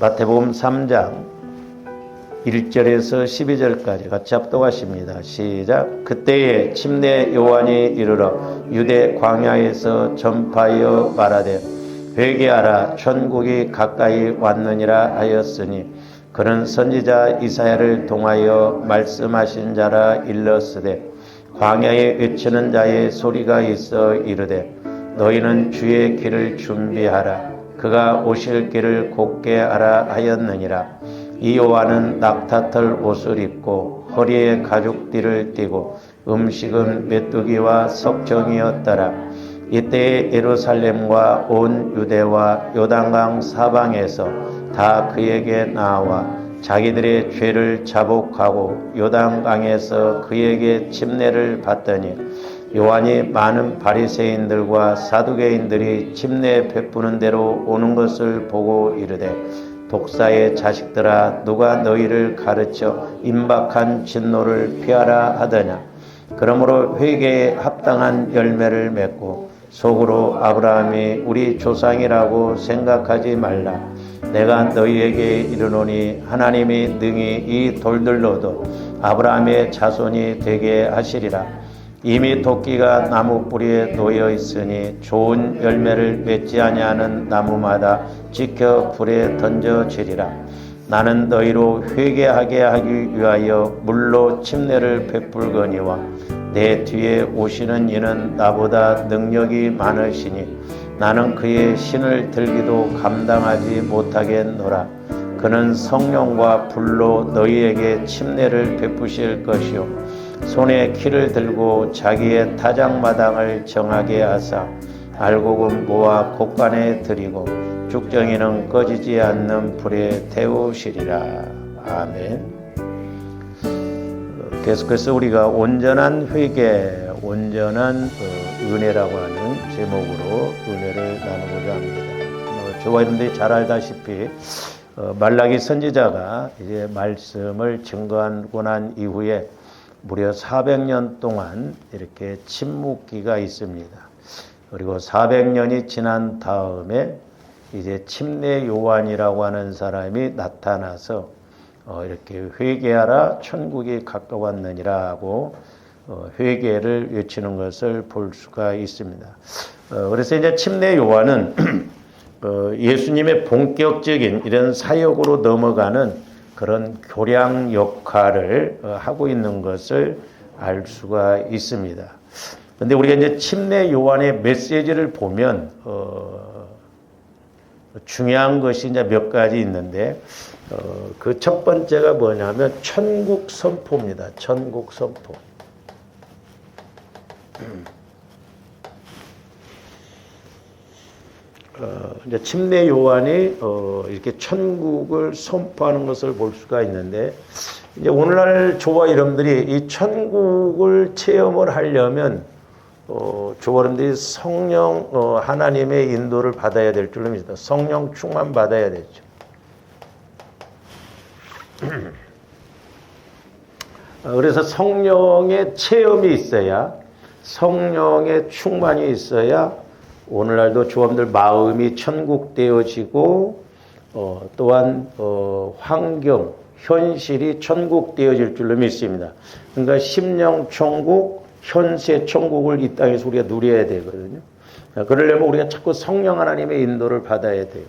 마태복음 3장 1절에서 12절까지 같이 합독하십니다. 시작. 그때에 침례 요한이 이르러 유대 광야에서 전파하여 말하되 회개하라 천국이 가까이 왔느니라 하였으니 그는 선지자 이사야를 통하여 말씀하신 자라 일렀으되 광야에 외치는 자의 소리가 있어 이르되 너희는 주의 길을 준비하라 그가 오실 길을 곧게 하라 하였느니라. 이 요한은 낙타털 옷을 입고 허리에 가죽띠를 띠고 음식은 메뚜기와 석정이었더라. 이때에 예루살렘과 온 유대와 요단강 사방에서 다 그에게 나와 자기들의 죄를 자복하고 요단강에서 그에게 침례를 받더니 요한이 많은 바리새인들과 사두개인들이 침례 베푸는 대로 오는 것을 보고 이르되 독사의 자식들아 누가 너희를 가르쳐 임박한 진노를 피하라 하더냐. 그러므로 회개에 합당한 열매를 맺고 속으로 아브라함이 우리 조상이라고 생각하지 말라. 내가 너희에게 이르노니 하나님이 능히 이 돌들로도 아브라함의 자손이 되게 하시리라. 이미 도끼가 나무 뿌리에 놓여 있으니 좋은 열매를 맺지 아니하는 나무마다 지켜 불에 던져지리라. 나는 너희로 회개하게 하기 위하여 물로 침례를 베풀거니와 내 뒤에 오시는 이는 나보다 능력이 많으시니 나는 그의 신을 들기도 감당하지 못하겠노라. 그는 성령과 불로 너희에게 침례를 베푸실 것이요 손에 키를 들고 자기의 타작마당을 정하게 하사 알곡은 모아 곳간에 들이고 죽정이는 꺼지지 않는 불에 태우시리라. 아멘. 계속해서 우리가 온전한 회개, 온전한 은혜라고 하는 제목으로 은혜를 나누고자 합니다. 저와 여러분들이 잘 알다시피 말라기 선지자가 이제 말씀을 증거하고 난 이후에 무려 400년 동안 이렇게 침묵기가 있습니다. 그리고 400년이 지난 다음에 이제 침례 요한이라고 하는 사람이 나타나서 이렇게 회개하라 천국이 가까웠느니라고 회개를 외치는 것을 볼 수가 있습니다. 그래서 이제 침례 요한은 예수님의 본격적인 이런 사역으로 넘어가는 그런 교량 역할을 하고 있는 것을 알 수가 있습니다. 그런데 우리가 이제 침례 요한의 메시지를 보면 중요한 것이 이제 몇 가지 있는데 그 첫 번째가 뭐냐면 천국 선포입니다. 천국 선포. 이제 침례 요한이 이렇게 천국을 선포하는 것을 볼 수가 있는데 이제 오늘날 저와 여러분들이 이 천국을 체험을 하려면 저와 여러분들이 성령 하나님의 인도를 받아야 될 줄로 믿습니다. 성령 충만 받아야 되죠. 그래서 성령의 체험이 있어야 성령의 충만이 있어야 오늘날도 조합들 마음이 천국되어지고 또한 환경, 현실이 천국되어질 줄로 믿습니다. 그러니까 심령 천국, 현세 천국을 이 땅에서 우리가 누려야 되거든요. 그러려면 우리가 자꾸 성령 하나님의 인도를 받아야 돼요.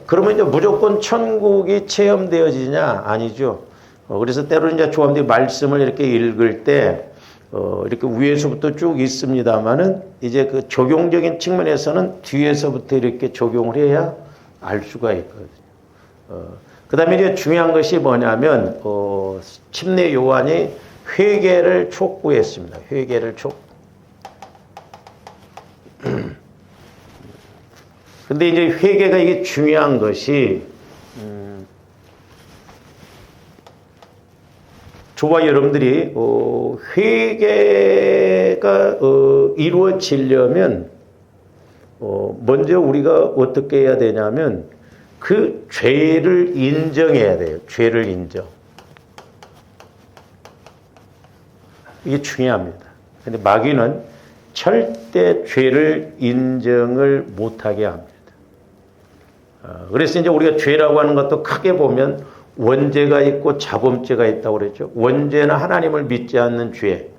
그러면 이제 무조건 천국이 체험되어지냐? 아니죠. 그래서 때로는 이제 조합들이 말씀을 이렇게 읽을 때 이렇게 위에서부터 쭉 있습니다만은 이제 그 적용적인 측면에서는 뒤에서부터 이렇게 적용을 해야 알 수가 있거든요. 그 다음에 이제 중요한 것이 뭐냐면, 침례 요한이 회개를 촉구했습니다. 회개를 촉구. 근데 이제 회개가 이게 중요한 것이, 저와 여러분들이 회개가 이루어지려면 먼저 우리가 어떻게 해야 되냐면 그 죄를 인정해야 돼요. 죄를 인정. 이게 중요합니다. 근데 마귀는 절대 죄를 인정을 못하게 합니다. 그래서 이제 우리가 죄라고 하는 것도 크게 보면 원죄가 있고 자범죄가 있다고 그랬죠. 원죄는 하나님을 믿지 않는 죄.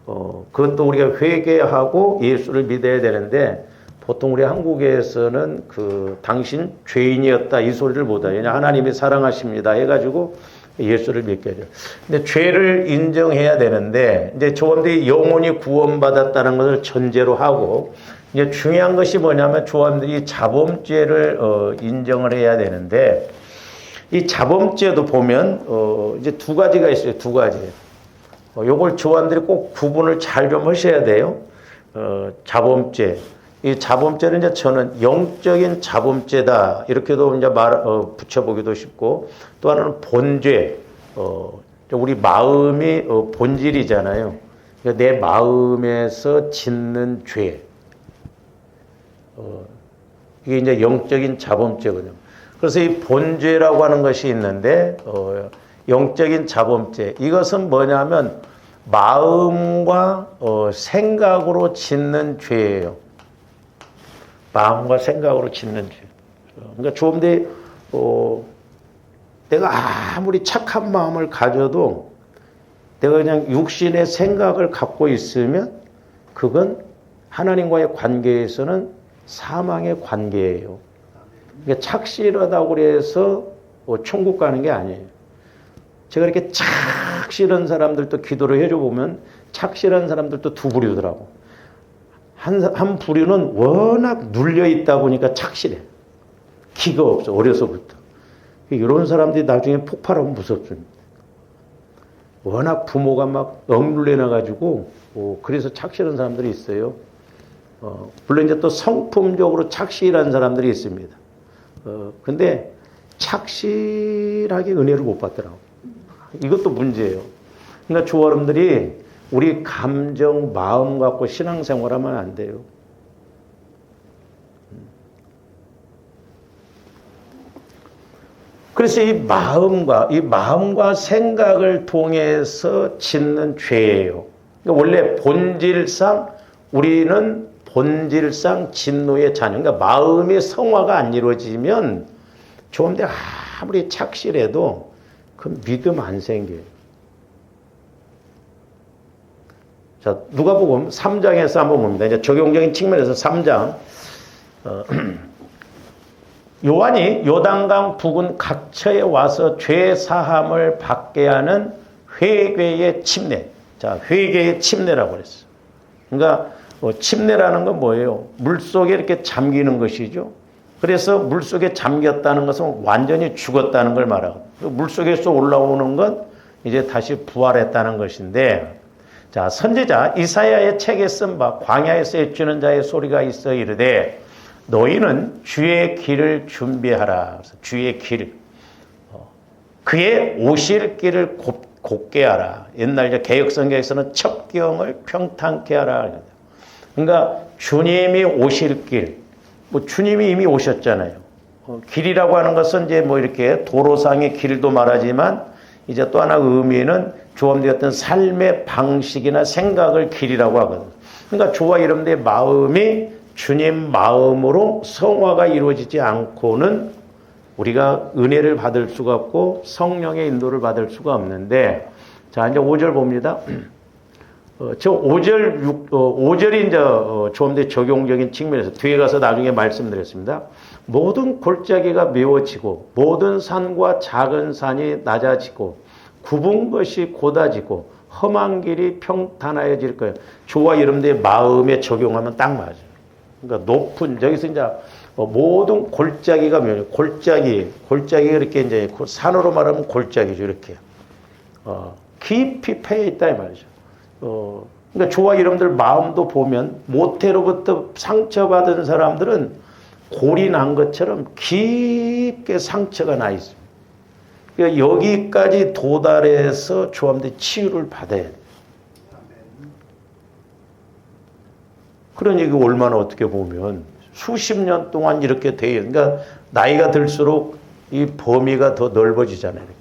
그것도 우리가 회개하고 예수를 믿어야 되는데 보통 우리 한국에서는 당신 죄인이었다 이 소리를 못하죠. 그냥 하나님이 사랑하십니다 해가지고 예수를 믿게 하죠. 근데 죄를 인정해야 되는데 이제 조원들이 영혼이 구원받았다는 것을 전제로 하고 이제 중요한 것이 뭐냐면 조원들이 자범죄를 인정을 해야 되는데 이 자범죄도 보면 이제 두 가지가 있어요. 두 가지. 요걸 조원들이 꼭 구분을 잘 좀 하셔야 돼요. 자범죄. 이 자범죄는 이제 저는 영적인 자범죄다 이렇게도 이제 붙여보기도 쉽고 또 하나는 본죄. 우리 마음이 본질이잖아요. 그러니까 내 마음에서 짓는 죄. 이게 이제 영적인 자범죄거든요. 그래서 이 본죄라고 하는 것이 있는데 영적인 자범죄 이것은 뭐냐면 마음과 생각으로 짓는 죄예요. 마음과 생각으로 짓는 죄. 그러니까 좀 더 내가 아무리 착한 마음을 가져도 내가 그냥 육신의 생각을 갖고 있으면 그건 하나님과의 관계에서는 사망의 관계예요. 그러니까 착실하다고 그래서 천국 가는 게 아니에요. 제가 이렇게 착실한 사람들도 기도를 해줘 보면 착실한 사람들도 두 부류더라고. 한 부류는 워낙 눌려 있다 보니까 착실해. 기가 없어 어려서부터. 이런 사람들이 나중에 폭발하면 무섭습니다. 워낙 부모가 막 억눌려 놔가지고 그래서 착실한 사람들이 있어요. 물론 이제 또 성품적으로 착실한 사람들이 있습니다. 근데 착실하게 은혜를 못 받더라고. 이것도 문제예요. 그러니까 주 여러분들이 우리 감정, 마음 갖고 신앙생활하면 안 돼요. 그래서 이 마음과 생각을 통해서 짓는 죄예요. 그러니까 원래 우리는 본질상 진노의 자녀. 그러니까 마음의 성화가 안 이루어지면 좋은데 아무리 착실해도 그 믿음 안 생겨요. 자, 누가복음 3장에서 한번 봅니다. 이제 적용적인 측면에서 3장. 요한이 요단강 부근 각처에 와서 죄 사함을 받게 하는 회개의 침례. 자, 회개의 침례라고 그랬어요. 그러니까 침례라는 건 뭐예요? 물속에 이렇게 잠기는 것이죠. 그래서 물속에 잠겼다는 것은 완전히 죽었다는 걸 말하거든요. 물속에서 올라오는 건 이제 다시 부활했다는 것인데, 자, 선지자 이사야의 책에 쓴 바 광야에서 애쓰는 자의 소리가 있어 이르되 너희는 주의 길을 준비하라. 그래서 주의 길, 그의 오실 길을 곱게 하라. 옛날 이제 개혁성경에서는 첩경을 평탄케 하라. 그러니까 주님이 오실 길, 주님이 이미 오셨잖아요. 길이라고 하는 것은 이제 이렇게 도로상의 길도 말하지만 이제 또 하나 의미는 주님의 어떤 삶의 방식이나 생각을 길이라고 하거든요. 그러니까 저와 여러분들의 마음이 주님 마음으로 성화가 이루어지지 않고는 우리가 은혜를 받을 수가 없고 성령의 인도를 받을 수가 없는데, 자, 이제 5절 봅니다. 저 5절이 이제 좀 더 적용적인 측면에서 뒤에 가서 나중에 말씀드렸습니다. 모든 골짜기가 메워지고 모든 산과 작은 산이 낮아지고 굽은 것이 곧아지고 험한 길이 평탄하여질 거예요. 저와 여러분들의 마음에 적용하면 딱 맞아요. 그러니까 높은, 저기서 이제 모든 골짜기가 뭐예요? 골짜기가 이렇게 이제 산으로 말하면 골짜기죠. 이렇게. 깊이 패여 있다 이 말이죠. 그러니까 저와 여러분들 마음도 보면 모태로부터 상처받은 사람들은 골이 난 것처럼 깊게 상처가 나 있습니다. 그러니까 여기까지 도달해서 저한테 치유를 받아야 돼요. 그런 얘기 얼마나 어떻게 보면 수십 년 동안 이렇게 돼요. 그러니까 나이가 들수록 이 범위가 더 넓어지잖아요. 이렇게.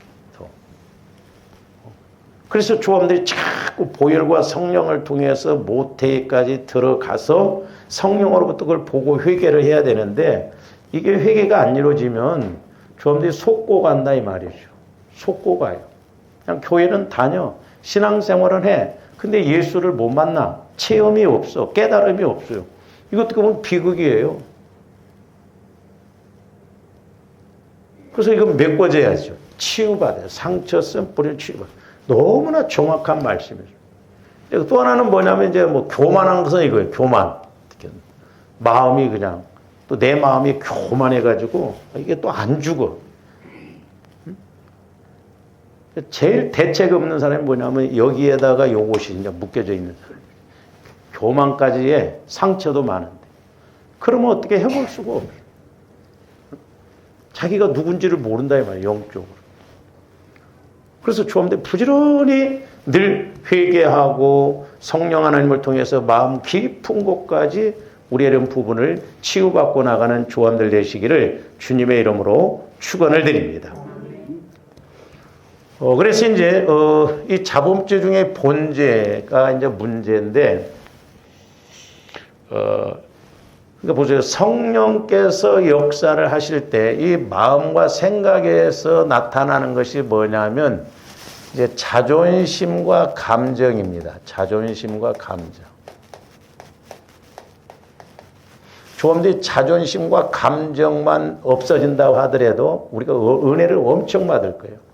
그래서 조합들이 자꾸 보혈과 성령을 통해서 모태까지 들어가서 성령으로부터 그걸 보고 회개를 해야 되는데 이게 회개가 안 이루어지면 조합들이 속고 간다 이 말이죠. 속고 가요. 그냥 교회는 다녀. 신앙생활은 해. 근데 예수를 못 만나. 체험이 없어. 깨달음이 없어요. 이것도 보면 비극이에요. 그래서 이거 메꿔져야죠. 치유받아요. 상처 쓴 뿌리를 치유받아요. 너무나 정확한 말씀이죠. 또 하나는 뭐냐면 이제 뭐 교만한 것은 이거예요. 교만. 마음이 그냥 또 내 마음이 교만해가지고 이게 또 안 죽어. 제일 대책 없는 사람이 뭐냐면 여기에다가 요것이 이제 묶여져 있는 사람. 교만까지의 상처도 많은데. 그러면 어떻게 해볼 수가 없어. 자기가 누군지를 모른다 이 말이에요. 영적으로. 그래서 조합들 부지런히 늘 회개하고 성령 하나님을 통해서 마음 깊은 곳까지 우리 이런 부분을 치유받고 나가는 조합들 되시기를 주님의 이름으로 축원을 드립니다. 그래서 이제 이 자범죄 중에 본죄가 이제 문제인데, 그러니까 보세요. 성령께서 역사를 하실 때 이 마음과 생각에서 나타나는 것이 뭐냐면 이제 자존심과 감정입니다. 자존심과 감정. 조금더 자존심과 감정만 없어진다고 하더라도 우리가 은혜를 엄청 받을 거예요.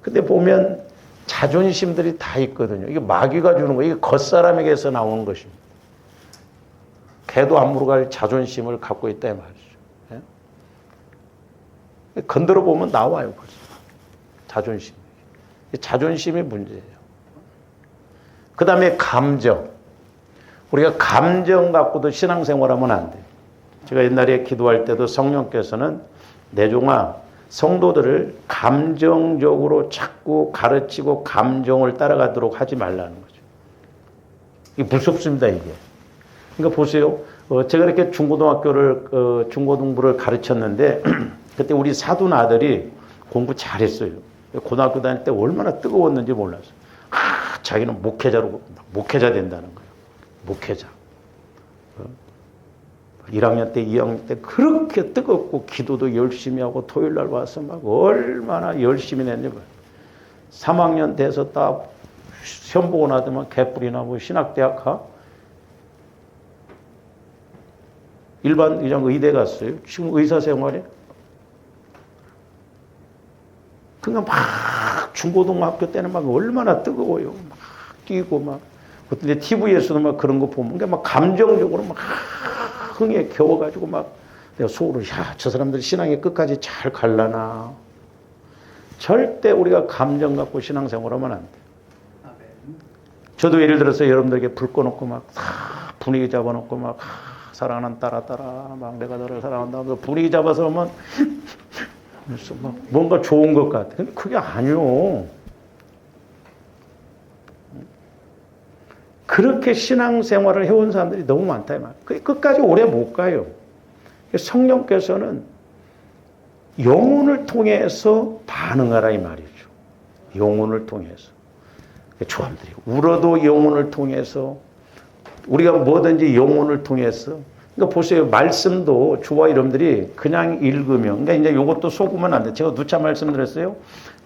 근데 보면 자존심들이 다 있거든요. 이게 마귀가 주는 거예요. 이게 겉사람에게서 나오는 것입니다. 개도 안 물어갈 자존심을 갖고 있다 이 말이죠. 예? 건드려 보면 나와요. 벌써. 자존심. 자존심이 문제예요. 그 다음에 감정. 우리가 감정 갖고도 신앙생활하면 안 돼요. 제가 옛날에 기도할 때도 성령께서는 내 종아 성도들을 감정적으로 자꾸 가르치고 감정을 따라가도록 하지 말라는 거죠. 이게 무섭습니다, 이게. 그러니까 보세요. 제가 이렇게 중고등부를 가르쳤는데 그때 우리 사돈 아들이 공부 잘했어요. 고등학교 다닐 때 얼마나 뜨거웠는지 몰랐어요. 자기는 목회자 된다는 거예요. 목회자. 1학년 때, 2학년 때 그렇게 뜨겁고 기도도 열심히 하고 토요일 날 와서 막 얼마나 열심히 냈는지. 3학년 돼서 딱 시험 보고 나더만 개뿔이 나고 신학대학 가. 일반 그냥 의대 갔어요. 지금 의사 생활에. 그냥 막 중고등학교 때는 막 얼마나 뜨거워요. 막 뛰고 막. 근데 TV에서도 막 그런 거 보면 막 감정적으로 막 흥에 겨워가지고 막 내가 속으로 야, 저 사람들 신앙의 끝까지 잘 갈라나. 절대 우리가 감정 갖고 신앙생활하면 안 돼. 저도 예를 들어서 여러분들에게 불 꺼놓고 막 분위기 잡아놓고 막 사랑하는 딸아 막 내가 너를 사랑한다 하면서 분위기 잡아서 오면 막 뭔가 좋은 것 같아. 근데 그게 아니요. 그렇게 신앙생활을 해온 사람들이 너무 많다. 끝까지 오래 못 가요. 성령께서는 영혼을 통해서 반응하라 이 말이죠. 영혼을 통해서. 조합들이 울어도 영혼을 통해서 우리가 뭐든지 영혼을 통해서. 그러니까 보세요. 말씀도 저와 여러분들이 그냥 읽으면 그러니까 이제 이것도 속으면 안 돼. 제가 누차 말씀드렸어요.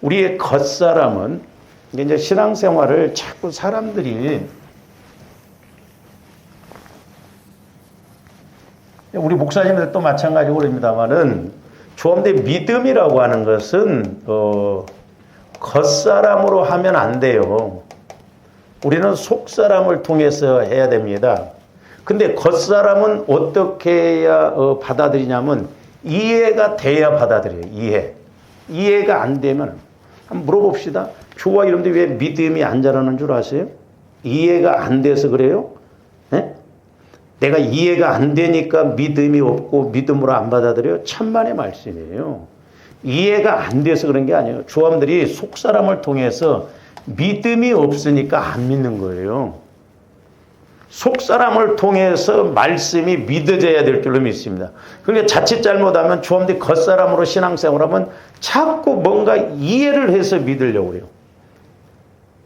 우리의 겉사람은 이제 신앙생활을 자꾸 사람들이 우리 목사님들도 마찬가지고 그럽니다만은 조합대 믿음이라고 하는 것은 겉사람으로 하면 안 돼요. 우리는 속사람을 통해서 해야 됩니다. 근데 겉사람은 어떻게 해야 받아들이냐면 이해가 돼야 받아들여요. 이해가 안 되면 한번 물어봅시다. 저와 여러분들 왜 믿음이 안 자라는 줄 아세요? 이해가 안 돼서 그래요? 네? 내가 이해가 안 되니까 믿음이 없고 믿음으로 안 받아들여요? 천만의 말씀이에요. 이해가 안 돼서 그런 게 아니에요. 조함들이 속사람을 통해서 믿음이 없으니까 안 믿는 거예요. 속사람을 통해서 말씀이 믿어져야 될 줄로 믿습니다. 그러니까 자칫 잘못하면 조함들이 겉사람으로 신앙생활하면 자꾸 뭔가 이해를 해서 믿으려고 해요.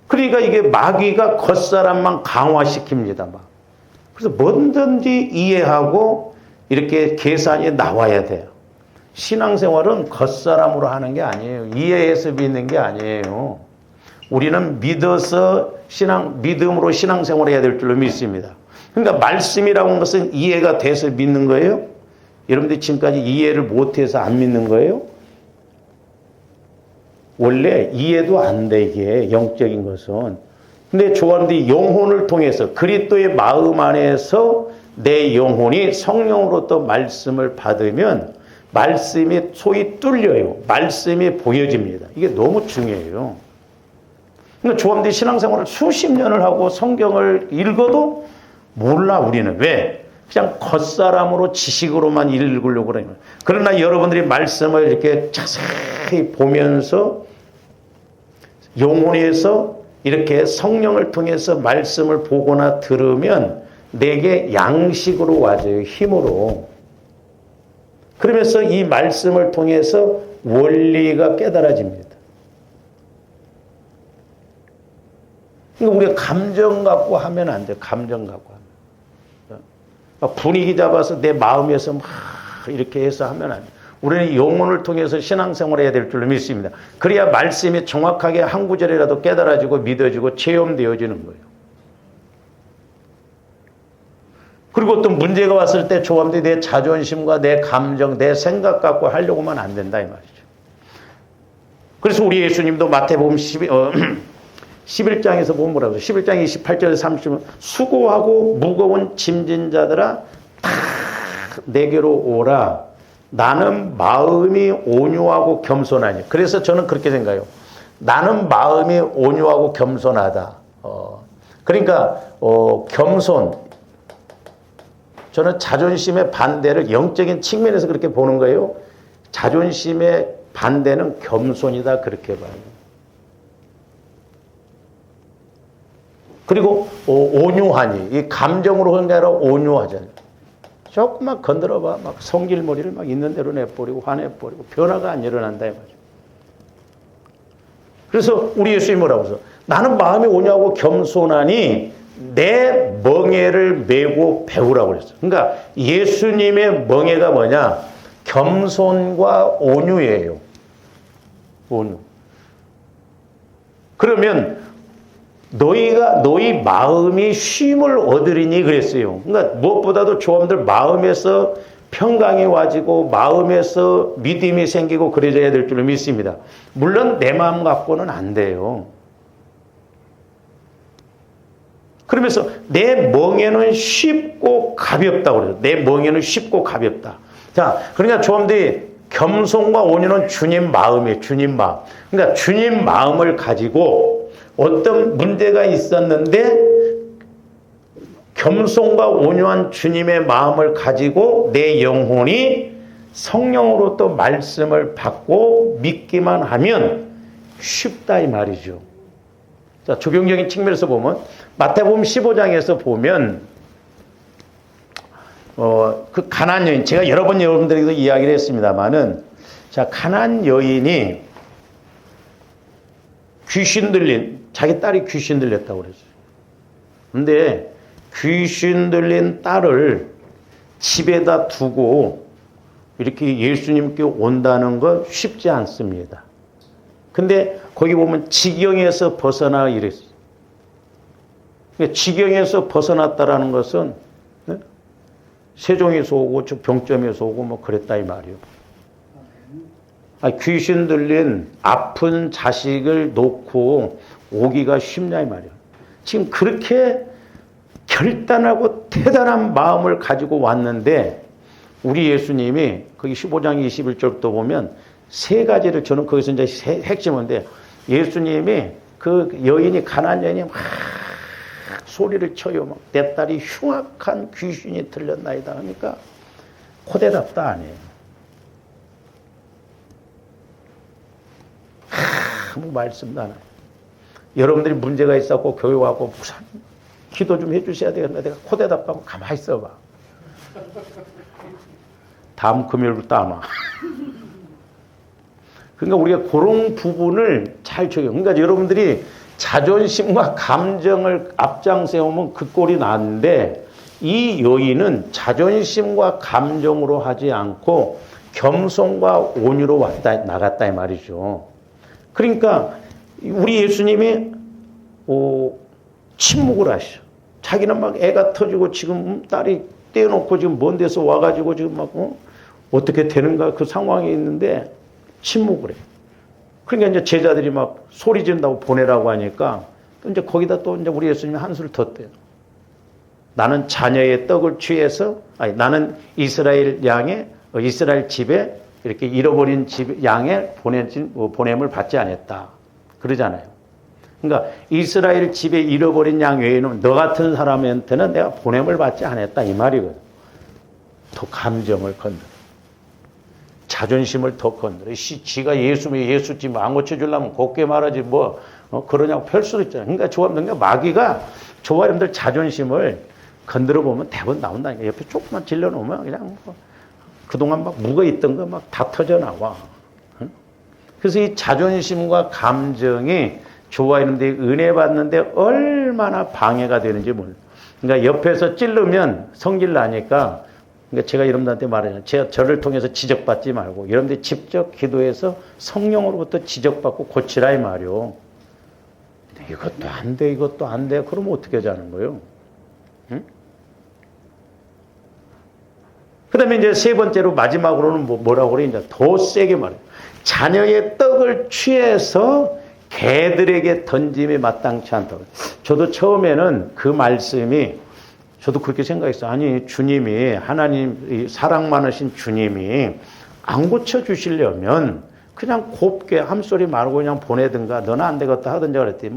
그러니까 이게 마귀가 겉사람만 강화시킵니다. 막. 그래서 뭐든지 이해하고 이렇게 계산이 나와야 돼요. 신앙생활은 겉사람으로 하는 게 아니에요. 이해해서 믿는 게 아니에요. 우리는 믿음으로 신앙생활을 해야 될 줄로 믿습니다. 그러니까 말씀이라고 하는 것은 이해가 돼서 믿는 거예요? 여러분들 지금까지 이해를 못해서 안 믿는 거예요? 원래 이해도 안 돼, 이게 영적인 것은. 근데 조합들이 영혼을 통해서 그리스도의 마음 안에서 내 영혼이 성령으로부터 말씀을 받으면 말씀이 소위 뚫려요. 말씀이 보여집니다. 이게 너무 중요해요. 그러니까 조합들이 신앙생활을 수십 년을 하고 성경을 읽어도 몰라, 우리는. 왜? 그냥 겉사람으로 지식으로만 읽으려고 그래요. 그러나 여러분들이 말씀을 이렇게 자세히 보면서 영혼에서 이렇게 성령을 통해서 말씀을 보거나 들으면 내게 양식으로 와져요. 힘으로. 그러면서 이 말씀을 통해서 원리가 깨달아집니다. 그러니까 우리가 감정 갖고 하면 안 돼요. 감정 갖고 하면. 분위기 잡아서 내 마음에서 막 이렇게 해서 하면 안 돼요. 우리는 영혼을 통해서 신앙생활을 해야 될 줄로 믿습니다. 그래야 말씀이 정확하게 한 구절이라도 깨달아지고 믿어지고 체험되어지는 거예요. 그리고 또 문제가 왔을 때 조합들이 내 자존심과 내 감정, 내 생각 갖고 하려고만 안 된다 이 말이죠. 그래서 우리 예수님도 마태복음 11장에서 보면 뭐라고 해요? 11장 28절에서 30절 수고하고 무거운 짐진 자들아 다 내게로 오라. 나는 마음이 온유하고 겸손하니. 그래서 저는 그렇게 생각해요. 나는 마음이 온유하고 겸손하다. 그러니까 겸손. 저는 자존심의 반대를 영적인 측면에서 그렇게 보는 거예요. 자존심의 반대는 겸손이다 그렇게 봐요. 그리고 온유하니. 이 감정으로 하는 게 아니라 온유하잖아요. 조금만 건드려봐. 막 성질머리를 막 있는 대로 내버리고 화내버리고 변화가 안 일어난다 이 말이죠. 그래서 우리 예수님이 뭐라고 해서 나는 마음이 온유하고 겸손하니 내 멍에를 메고 배우라고 그랬어요. 그러니까 예수님의 멍에가 뭐냐? 겸손과 온유예요. 온유. 그러면 너희 마음이 쉼을 얻으리니 그랬어요. 그러니까 무엇보다도 조합들 마음에서 평강이 와지고 마음에서 믿음이 생기고 그래져야 될 줄로 믿습니다. 물론 내 마음 갖고는 안 돼요. 그러면서 내 멍에는 쉽고 가볍다고 그래요. 내 멍에는 쉽고 가볍다. 자, 그러니까 조합들이 겸손과 온유는 주님 마음이에요. 주님 마음. 그러니까 주님 마음을 가지고 어떤 문제가 있었는데 겸손과 온유한 주님의 마음을 가지고 내 영혼이 성령으로 또 말씀을 받고 믿기만 하면 쉽다 이 말이죠. 자, 적용적인 측면에서 보면 마태복음 15장에서 보면 그 가나안 여인, 제가 여러 번 여러분들에게도 이야기를 했습니다만은, 자, 가나안 여인이 귀신 들린, 자기 딸이 귀신 들렸다고 그랬어요. 근데 귀신 들린 딸을 집에다 두고 이렇게 예수님께 온다는 건 쉽지 않습니다. 근데 거기 보면 지경에서 벗어나 이랬어요. 지경에서 벗어났다라는 것은 세종에서 오고 병점에서 오고 뭐 그랬다 이 말이요. 귀신 들린 아픈 자식을 놓고 오기가 쉽냐 이 말이요. 지금 그렇게 결단하고 대단한 마음을 가지고 왔는데 우리 예수님이 거기 15장 21절부터 보면 세 가지를, 저는 거기서 이제 핵심인데, 예수님이 그 여인이, 가나안 여인이 막 소리를 쳐요. 막 내 딸이 흉악한 귀신이 들렸나이다 하니까 코대답다 안 해요. 아무 말씀도 안 해요. 여러분들이 문제가 있었고 교회 와고 목사님 기도 좀 해주셔야 되겠나, 내가 코대답하고 가만히 있어봐. 다음 금요일부터 아마. 그러니까 우리가 그런 부분을 잘 적용. 그러니까 여러분들이 자존심과 감정을 앞장 세우면 그 꼴이 나는데, 이 여인은 자존심과 감정으로 하지 않고 겸손과 온유로 왔다 나갔다 이 말이죠. 그러니까 우리 예수님이 침묵을 하시죠. 자기는 막 애가 터지고 지금 딸이 떼어놓고 지금 먼 데서 와가지고 지금 막 어떻게 되는가 그 상황이 있는데 침묵을 해. 그러니까 이제 제자들이 막 소리 지른다고 보내라고 하니까 또 이제 거기다 또 이제 우리 예수님이 한수를 덧대요. 나는 자녀의 떡을 취해서, 나는 이스라엘 집에 이렇게 잃어버린 집 양에 보냄을 받지 않았다. 그러잖아요. 그러니까 이스라엘 집에 잃어버린 양 외에는 너 같은 사람한테는 내가 보냄을 받지 않았다. 이 말이거든. 더 감정을 건드려. 자존심을 더 건드려. 지가 예수지 안 고쳐주려면 곱게 말하지 그러냐고 펼 수도 있잖아요. 그러니까 조합들 마귀가 조합들 자존심을 건드려 보면 대부분 나온다니까. 옆에 조금만 질러놓으면 그냥 그동안 막 묵어있던 거 막 다 터져나와. 그래서 이 자존심과 감정이 좋아하는데 은혜 받는데 얼마나 방해가 되는지 몰라요. 그러니까 옆에서 찔르면 성질 나니까 그러니까 제가 여러분들한테 말해요. 저를 통해서 지적받지 말고 여러분들 직접 기도해서 성령으로부터 지적받고 고치라 이 말이요. 이것도 안 돼, 이것도 안 돼. 그러면 어떻게 하자는 거예요? 응? 그 다음에 이제 세 번째로 마지막으로는 뭐라고 그래? 이제 더 세게 말해요. 자녀의 떡을 취해서 개들에게 던짐에 마땅치 않다고. 저도 처음에는 그 말씀이 저도 그렇게 생각했어요. 아니 주님이 하나님 사랑 많으신 주님이 안 고쳐주시려면 그냥 곱게 함소리 말고 그냥 보내든가 너는 안 되겠다 하든지 그랬더니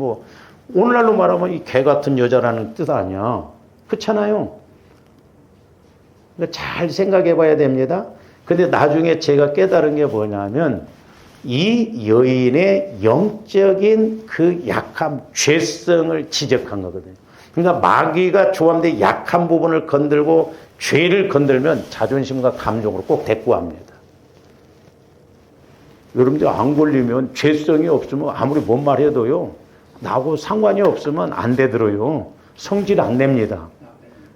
오늘날로 말하면 이 개 같은 여자라는 뜻 아니야. 그렇잖아요. 그러니까 잘 생각해 봐야 됩니다. 근데 나중에 제가 깨달은 게 뭐냐면 이 여인의 영적인 그 약함, 죄성을 지적한 거거든요. 그러니까 마귀가 조합대 약한 부분을 건들고 죄를 건들면 자존심과 감정으로 꼭 대꾸합니다. 여러분들 안 걸리면 죄성이 없으면 아무리 뭔 말해도요. 나하고 상관이 없으면 안 되더라요. 성질 안 냅니다.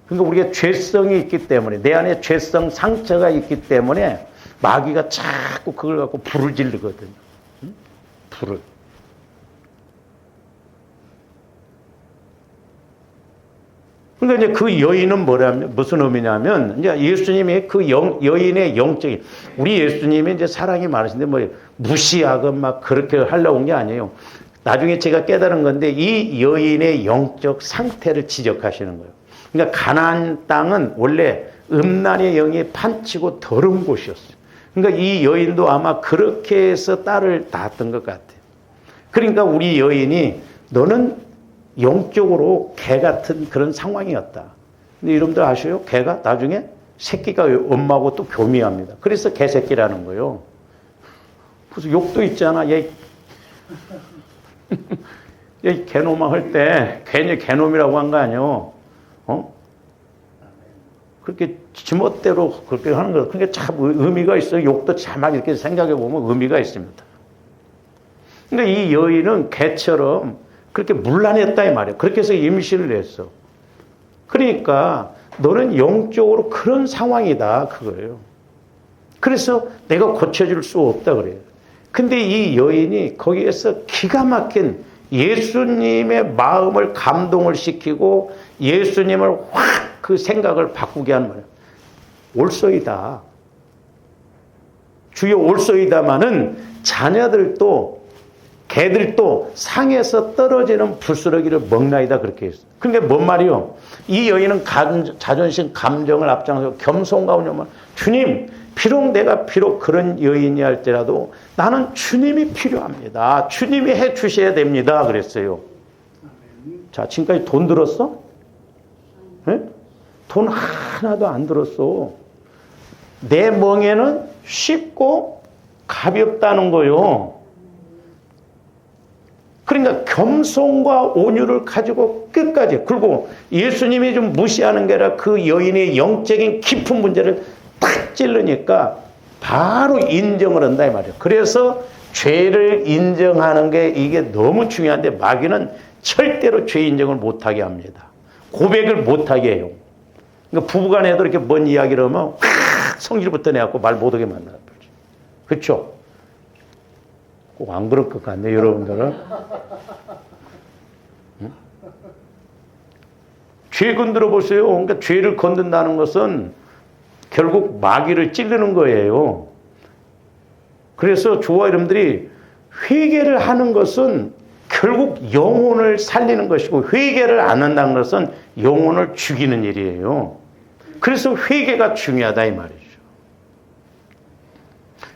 그러니까 우리가 죄성이 있기 때문에 내 안에 죄성 상처가 있기 때문에 마귀가 자꾸 그걸 갖고 불을 지르거든요. 불을. 그러니까 이제 그 여인은 무슨 의미냐면 이제 예수님이 그 여인의 영적인 우리 예수님이 이제 사랑이 많으신데 무시하고 막 그렇게 하려고 온 게 아니에요. 나중에 제가 깨달은 건데 이 여인의 영적 상태를 지적하시는 거예요. 그러니까 가나안 땅은 원래 음란의 영이 판치고 더러운 곳이었어요. 그러니까 이 여인도 아마 그렇게 해서 딸을 낳았던 것 같아요. 그러니까 우리 여인이 너는 영적으로 개 같은 그런 상황이었다. 근데 여러분들 아셔요? 개가 나중에 새끼가 엄마하고 또 교미합니다. 그래서 개새끼라는 거예요. 그래서 욕도 있잖아. 얘 개놈아 할 때 괜히 개놈이라고 한 거 아니에요. 그렇게 지멋대로 그렇게 하는 거예요. 그러니까 참 의미가 있어요. 욕도 참 이렇게 생각해 보면 의미가 있습니다. 그러니까 이 여인은 개처럼 그렇게 문란했다 이 말이에요. 그렇게 해서 임신을 했어. 그러니까 너는 영적으로 그런 상황이다 그거예요. 그래서 내가 고쳐줄 수 없다 그래요. 근데 이 여인이 거기에서 기가 막힌 예수님의 마음을 감동을 시키고 예수님을 확 그 생각을 바꾸게 하는 거예요. 올소이다. 주여 올소이다마는 자녀들도 개들도 상에서 떨어지는 부스러기를 먹나이다 그렇게 했어요. 그러니까 뭔 말이요? 이 여인은 자존심 감정을 앞장서서 겸손과 온유만 주님 내가 비록 그런 여인이 할지라도 나는 주님이 필요합니다. 주님이 해 주셔야 됩니다. 그랬어요. 자, 지금까지 돈 들었어? 네? 돈 하나도 안 들었어. 내 멍에는 쉽고 가볍다는 거요. 그러니까 겸손과 온유를 가지고 끝까지. 그리고 예수님이 좀 무시하는 게 아니라 그 여인의 영적인 깊은 문제를 탁 찔르니까 바로 인정을 한다 이 말이에요. 그래서 죄를 인정하는 게 이게 너무 중요한데 마귀는 절대로 죄 인정을 못하게 합니다. 고백을 못하게 해요. 그러니까 부부간에도 이렇게 뭔 이야기를 하면 성질부터 내갖고 말 못하게 만나는 거지. 그렇죠? 꼭 안 그럴 것 같네, 여러분들은. 응? 죄 건드려 보세요. 그러니까 죄를 건든다는 것은 결국 마귀를 찌르는 거예요. 그래서 저와 여러분들이 회개를 하는 것은 결국 영혼을 살리는 것이고, 회개를 안 한다는 것은 영혼을 죽이는 일이에요. 그래서 회개가 중요하다 이 말이죠.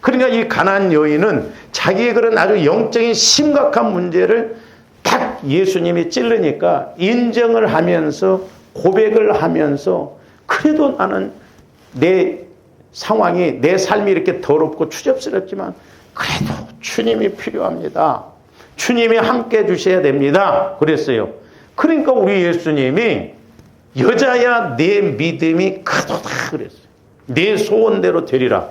그러니까 이 가나안 여인은 자기의 그런 아주 영적인 심각한 문제를 딱 예수님이 찔르니까 인정을 하면서 고백을 하면서, 그래도 나는 내 상황이, 내 삶이 이렇게 더럽고 추접스럽지만 그래도 주님이 필요합니다. 주님이 함께 해주셔야 됩니다. 그랬어요. 그러니까 우리 예수님이 여자야 내 믿음이 크도다 그랬어요. 내 소원대로 되리라.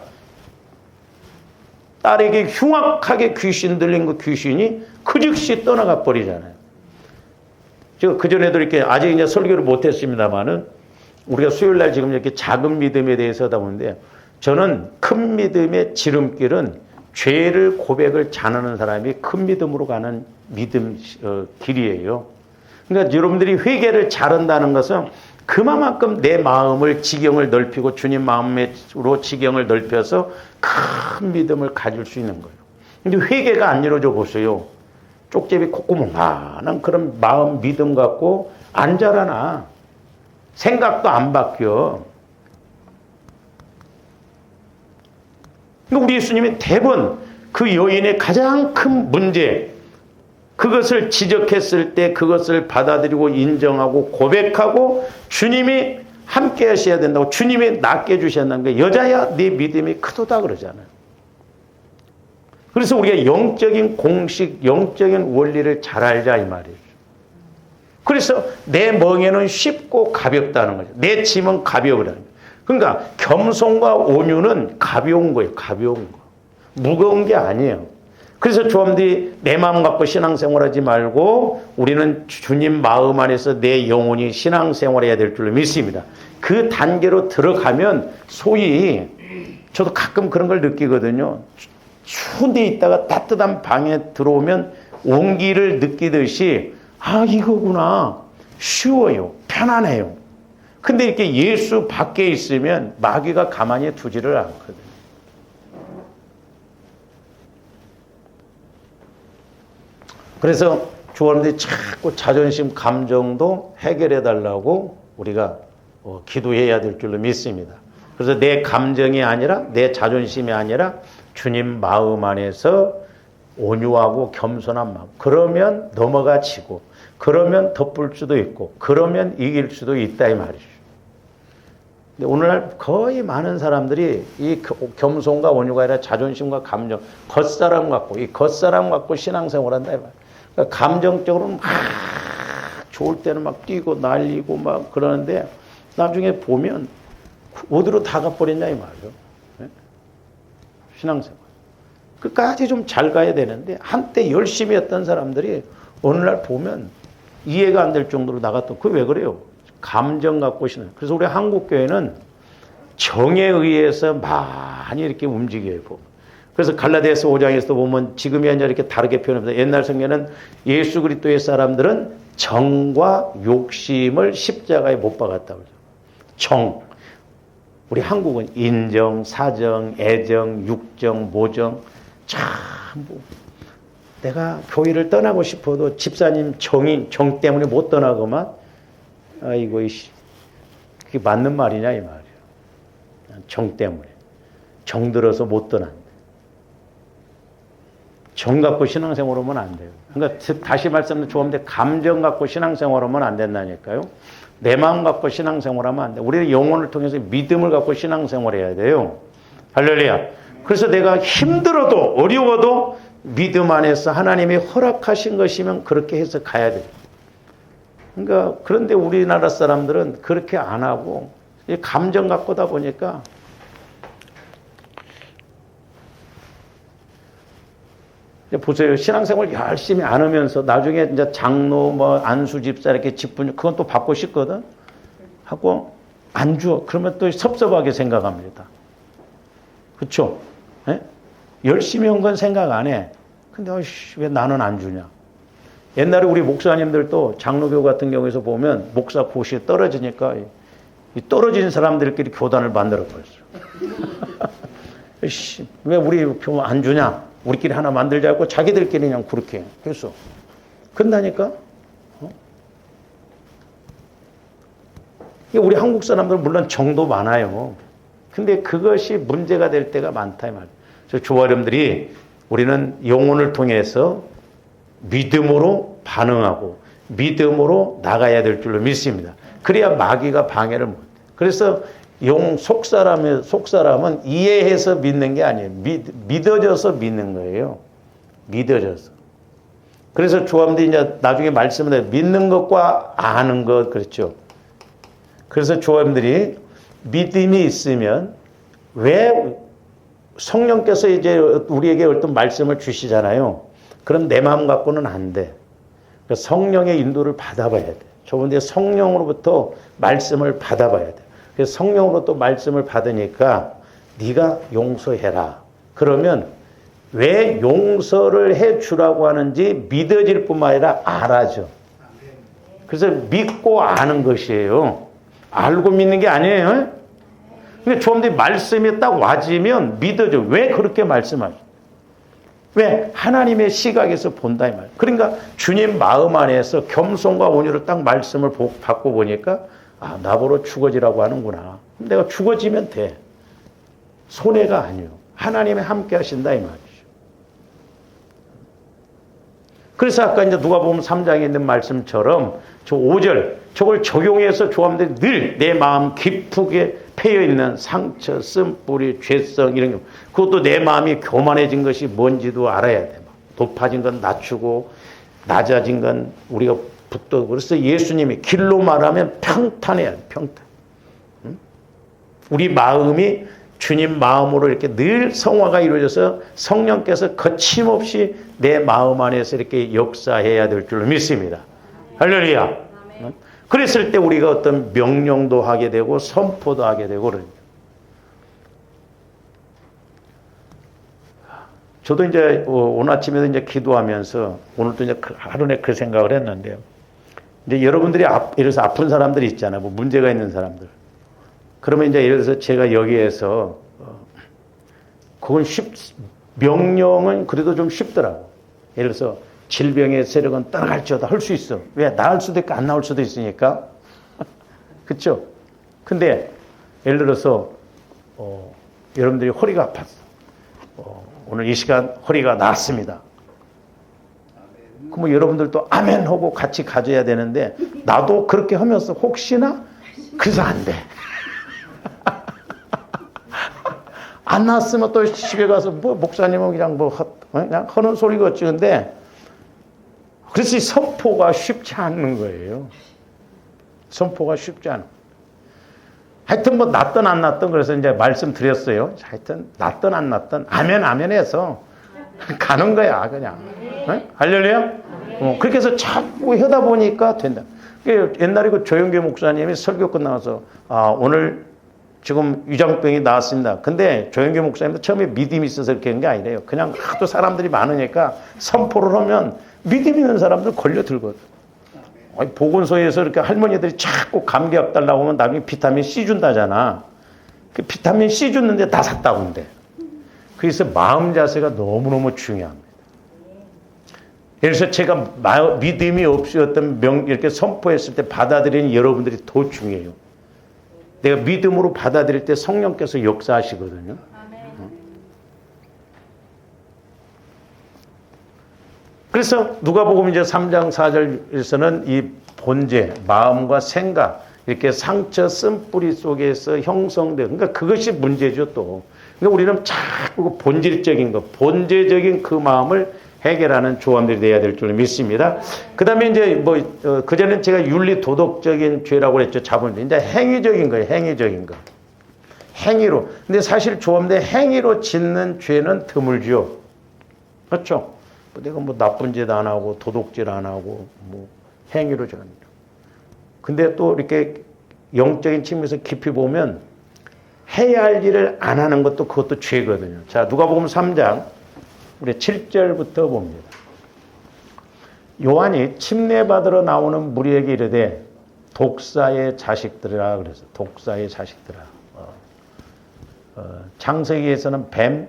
딸에게 흉악하게 귀신 들린 그 귀신이 그 즉시 떠나가 버리잖아요. 제가 그전에도 이렇게 아직 이제 설교를 못했습니다만은 우리가 수요일 날 지금 이렇게 작은 믿음에 대해서 하다 보는데, 저는 큰 믿음의 지름길은 죄를 고백을 잘하는 사람이 큰 믿음으로 가는 믿음 길이에요. 그러니까 여러분들이 회개를 잘한다는 것은 그만큼 내 마음을 지경을 넓히고 주님 마음으로 지경을 넓혀서 큰 믿음을 가질 수 있는 거예요. 근데 회개가 안 이루어져 보세요. 쪽제비 콧구멍만한 그런 마음 믿음 갖고 안 자라나. 생각도 안 바뀌어. 우리 예수님이 대부분 그 여인의 가장 큰 문제, 그것을 지적했을 때 그것을 받아들이고 인정하고 고백하고 주님이 함께 하셔야 된다고, 주님이 낫게 해주셔야 한다는 게, 여자야 네 믿음이 크도다 그러잖아요. 그래서 우리가 영적인 공식, 영적인 원리를 잘 알자 이 말이에요. 그래서 내 멍에는 쉽고 가볍다는 거죠. 내 짐은 가벼우라는 거예요. 그러니까 겸손과 온유는 가벼운 거예요. 가벼운 거. 무거운 게 아니에요. 그래서 조함들이 내 마음 갖고 신앙생활하지 말고 우리는 주님 마음 안에서 내 영혼이 신앙생활해야 될 줄로 믿습니다. 그 단계로 들어가면 소위, 저도 가끔 그런 걸 느끼거든요. 추운 데 있다가 따뜻한 방에 들어오면 온기를 느끼듯이, 아, 이거구나. 쉬워요. 편안해요. 근데 이렇게 예수 밖에 있으면 마귀가 가만히 두지를 않거든요. 그래서 조원들이 자꾸 자존심 감정도 해결해 달라고 우리가 기도해야 될 줄로 믿습니다. 그래서 내 감정이 아니라, 내 자존심이 아니라 주님 마음 안에서 온유하고 겸손한 마음. 그러면 넘어가지고, 그러면 덮을 수도 있고, 그러면 이길 수도 있다 이 말이죠. 근데 오늘날 거의 많은 사람들이 이 겸손과 온유가 아니라 자존심과 감정, 겉사람 갖고, 이 겉사람 갖고 신앙생활 한다 이 말이에요. 그러니까 감정적으로는 막 좋을 때는 막 뛰고 날리고 막 그러는데 나중에 보면 어디로 다 가버렸냐 이 말이에요. 네? 신앙생활. 끝까지 좀 잘 가야 되는데, 한때 열심히 했던 사람들이 어느 날 보면 이해가 안 될 정도로 나갔던, 그게 왜 그래요? 감정 갖고 신앙. 그래서 우리 한국교회는 정에 의해서 많이 이렇게 움직여요. 그래서 갈라디아서 5장에서 보면 지금이 아니라 이렇게 다르게 표현합니다. 옛날 성경에는 예수 그리스도의 사람들은 정과 욕심을 십자가에 못 박았다고 그러죠. 정. 우리 한국은 인정, 사정, 애정, 육정, 모정. 참, 내가 교회를 떠나고 싶어도 집사님 정 때문에 못 떠나고만, 아이고, 그게 맞는 말이냐 이 말이에요. 정 때문에. 정 들어서 못 떠난다. 정 갖고 신앙생활하면 안 돼요. 그러니까 다시 말씀드리면 좋은데, 감정 갖고 신앙생활하면 안 된다니까요. 내 마음 갖고 신앙생활하면 안 돼. 우리는 영혼을 통해서 믿음을 갖고 신앙생활해야 돼요. 할렐루야. 그래서 내가 힘들어도 어려워도 믿음 안에서 하나님이 허락하신 것이면 그렇게 해서 가야 돼요. 그러니까 그런데 우리나라 사람들은 그렇게 안 하고 감정 갖고다 보니까 보세요. 신앙생활 열심히 안 하면서 나중에 이제 장로, 안수 집사 이렇게 직분, 그건 또 받고 싶거든? 하고 안 줘. 그러면 또 섭섭하게 생각합니다. 그렇죠? 예? 열심히 한 건 생각 안 해. 근데 왜 나는 안 주냐? 옛날에 우리 목사님들도 장로교 같은 경우에서 보면 목사 고시 떨어지니까 이 떨어진 사람들끼리 교단을 만들어 버렸어요. 왜 우리 교 안 주냐? 우리끼리 하나 만들자고 자기들끼리 그냥 그렇게 했어. 그런다니까? 우리 한국 사람들은 물론 정도 많아요. 근데 그것이 문제가 될 때가 많다 이 말이에요. 저와 여러분들이 우리는 영혼을 통해서 믿음으로 반응하고 믿음으로 나가야 될 줄로 믿습니다. 그래야 마귀가 방해를 못해. 그래서 속사람은 이해해서 믿는 게 아니에요. 믿어져서 믿는 거예요. 믿어져서. 그래서 조함들이 이제 나중에 말씀을 해요. 믿는 것과 아는 것, 그렇죠. 그래서 조함들이 믿음이 있으면 왜 성령께서 이제 우리에게 어떤 말씀을 주시잖아요. 그럼 내 마음 갖고는 안 돼. 그러니까 성령의 인도를 받아봐야 돼. 저번에 성령으로부터 말씀을 받아봐야 돼. 그래서 성령으로부터 말씀을 받으니까 네가 용서해라. 그러면 왜 용서를 해주라고 하는지 믿어질 뿐만 아니라 알아져. 그래서 믿고 아는 것이에요. 알고 믿는 게 아니에요. 근데 좀 더 말씀이 딱 와지면 믿어져. 왜 그렇게 말씀하죠? 왜? 하나님의 시각에서 본다 이 말. 그러니까 주님 마음 안에서 겸손과 온유로 딱 말씀을 받고 보니까 아, 나보러 죽어지라고 하는구나. 내가 죽어지면 돼. 손해가 아니에요. 하나님이 함께 하신다 이 말이죠. 그래서 아까 이제 누가복음 3장에 있는 말씀처럼 저 5절 저걸 적용해서 조함들이 늘 내 마음 깊게 패여있는 상처, 쓴뿌리, 죄성 이런 게 그것도 내 마음이 교만해진 것이 뭔지도 알아야 돼. 높아진 건 낮추고 낮아진 건 우리가 붙들고. 그래서 예수님이 길로 말하면 평탄해야 돼. 평탄. 응? 우리 마음이 주님 마음으로 이렇게 늘 성화가 이루어져서 성령께서 거침없이 내 마음 안에서 이렇게 역사해야 될 줄로 믿습니다. 할렐루야. 응? 그랬을 때 우리가 어떤 명령도 하게 되고 선포도 하게 되고 그러죠. 저도 이제 오늘 아침에도 이제 기도하면서 오늘도 이제 하루 내내 그 생각을 했는데요. 이제 여러분들이 예를 들어서 아픈 사람들이 있잖아요. 뭐 문제가 있는 사람들. 그러면 이제 예를 들어서 제가 여기에서 그건 명령은 그래도 좀 쉽더라고. 예를 들어서 질병의 세력은 따라갈지어다 할 수 있어. 왜? 나을 수도 있고 안 나올 수도 있으니까. 그렇죠? 근데 예를 들어서 여러분들이 허리가 아팠어. 오늘 이 시간 허리가 나았습니다. 그럼 여러분들도 아멘 하고 같이 가져야 되는데 나도 그렇게 하면서 혹시나 그래서 안 돼. 안 나았으면 또 집에 가서 뭐 목사님은 그냥 하는 소리가 없지. 근데 그래서 이 선포가 쉽지 않는 거예요. 선포가 쉽지 않은. 하여튼 뭐 났든 안 났든 그래서 이제 말씀드렸어요. 하여튼 났든 안 났든 아멘 해서 가는 거야 그냥. 네? 할렐루야? 그렇게 해서 자꾸 하다 보니까 된다. 옛날에 그 조영규 목사님이 설교 끝나서 오늘 지금 위장병이 나왔습니다. 근데 조영규 목사님도 처음에 믿음이 있어서 그렇게 한 게 아니래요. 그냥 하도 사람들이 많으니까 선포를 하면 믿음 있는 사람들 걸려들거든. 보건소에서 이렇게 할머니들이 자꾸 감기약 달라고 하면 나중에 비타민 C 준다잖아. 그 비타민 C 줬는데 다 샀다고 한대. 그래서 마음 자세가 너무너무 중요합니다. 그래서 제가 믿음이 없이 어떤 이렇게 선포했을 때 받아들이는 여러분들이 더 중요해요. 내가 믿음으로 받아들일 때 성령께서 역사하시거든요. 그래서 누가복음 이제 3장 4절에서는 이 본제, 마음과 생각, 이렇게 상처 쓴뿌리 속에서 형성된, 그러니까 그것이 문제죠 또. 그러니까 우리는 자꾸 본질적인 것, 본제적인 그 마음을 해결하는 조함들이 돼야 될 줄 믿습니다. 그 다음에 이제 그전엔 제가 윤리 도덕적인 죄라고 했죠. 자본주의. 이제 행위적인 거예요. 행위적인 거. 행위로. 근데 사실 조함들 행위로 짓는 죄는 드물죠. 그렇죠? 내가 나쁜 짓 안 하고 도둑질 안 하고 행위로 저는. 근데 또 이렇게 영적인 측면에서 깊이 보면 해야 할 일을 안 하는 것도 그것도 죄거든요. 자, 누가복음 3장 우리 7절부터 봅니다. 요한이 침례받으러 나오는 무리에게 이르되 독사의 자식들이라 그래서 독사의 자식들아. 창세기에서는 뱀,